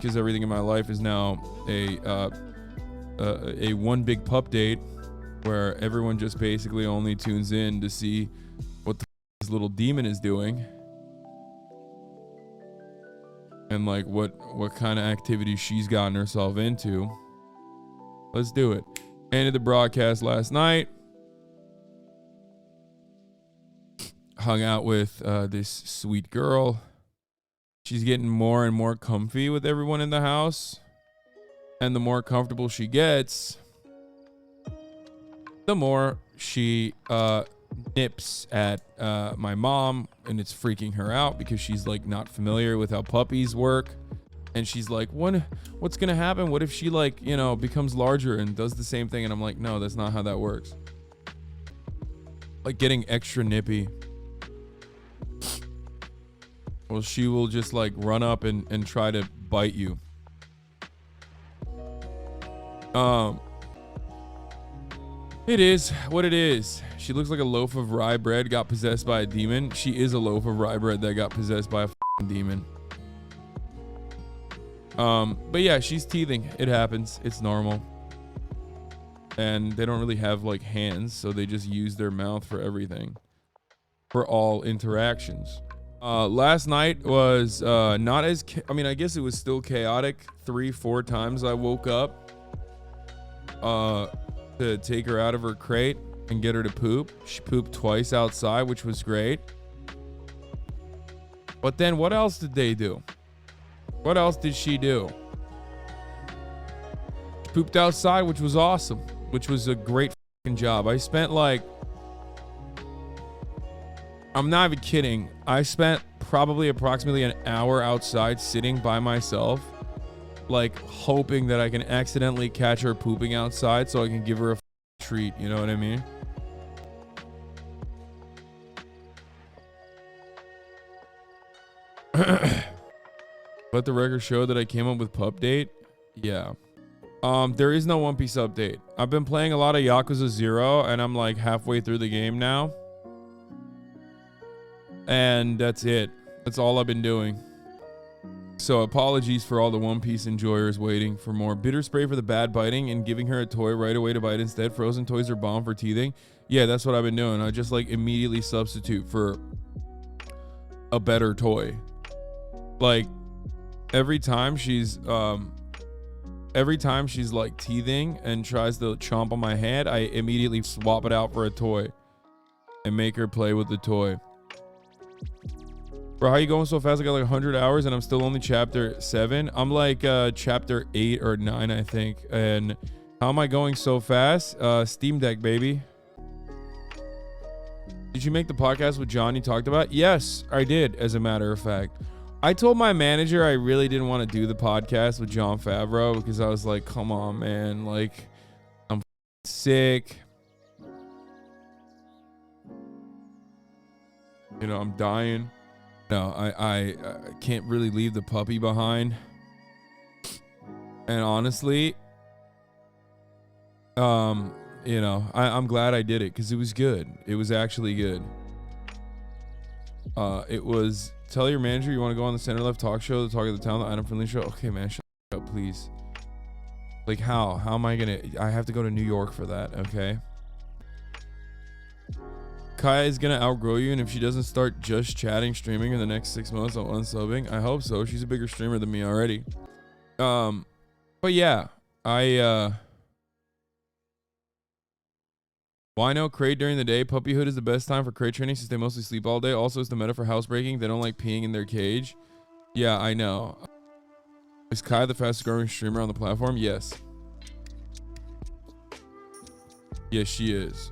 because everything in my life is now a one big pup date where everyone just basically only tunes in to see what the this little demon is doing and like what kind of activity she's gotten herself into. Let's do it. Ended the broadcast last night. Hung out with this sweet girl. She's getting more and more comfy with everyone in the house. And the more comfortable she gets, the more she nips at my mom, and it's freaking her out because she's like not familiar with how puppies work. And she's like, what's gonna happen? What if she like, you know, becomes larger and does the same thing? And I'm like, no, that's not how that works. Like getting extra nippy. Well, she will just like run up and try to bite you. It is what it is. She looks like a loaf of rye bread got possessed by a demon. She is a loaf of rye bread that got possessed by a demon. But yeah, she's teething. It happens. It's normal. And they don't really have like hands, so they just use their mouth for everything. For all interactions. Last night was not as I mean, I guess it was still chaotic. 3-4 times I woke up to take her out of her crate and get her to poop. She pooped twice outside, which was great. But then what else did they do? What else did she do? She pooped outside, which was awesome, which was a great fucking job. I spent like, I'm not even kidding, I spent probably approximately an hour outside sitting by myself, like hoping that I can accidentally catch her pooping outside so I can give her a treat, you know what I mean? Let the record show that I came up with pup date. Yeah. There is no One Piece update. I've been playing a lot of Yakuza 0 and I'm like halfway through the game now. And that's it. That's all I've been doing. So apologies for all the One Piece enjoyers waiting for more. Bitter spray for the bad biting and giving her a toy right away to bite instead. Frozen toys are bomb for teething. Yeah, that's what I've been doing. I just like immediately substitute for a better toy. Like every time she's like teething and tries to chomp on my head, I immediately swap it out for a toy and make her play with the toy. Bro, how you going so fast? I got like 100 hours and I'm still only chapter 7. I'm like chapter 8 or 9, I think. And how am I going so fast? Steam Deck, baby. Did you make the podcast with John you talked about? Yes, I did, as a matter of fact. I told my manager I really didn't want to do the podcast with Jon Favreau because I was like, come on, man. Like, I'm sick. You know, I'm dying. No, I can't really leave the puppy behind. And honestly, you know, I'm glad I did it because it was good. It was actually good. It was, tell your manager you want to go on the Center Left Talk Show, the Talk of the Town, the Item Friendly Show. Okay, man, shut up, please. Like, how am I gonna, I have to go to New York for that, okay? Kaya is gonna outgrow you, and if she doesn't start just chatting, streaming in the next 6 months on unsubbing, I hope so. She's a bigger streamer than me already. But yeah, why no crate during the day? Puppyhood is the best time for crate training since they mostly sleep all day. Also, it's the meta for housebreaking. They don't like peeing in their cage. Yeah, I know. Is Kai the fastest growing streamer on the platform? Yes. Yes, she is.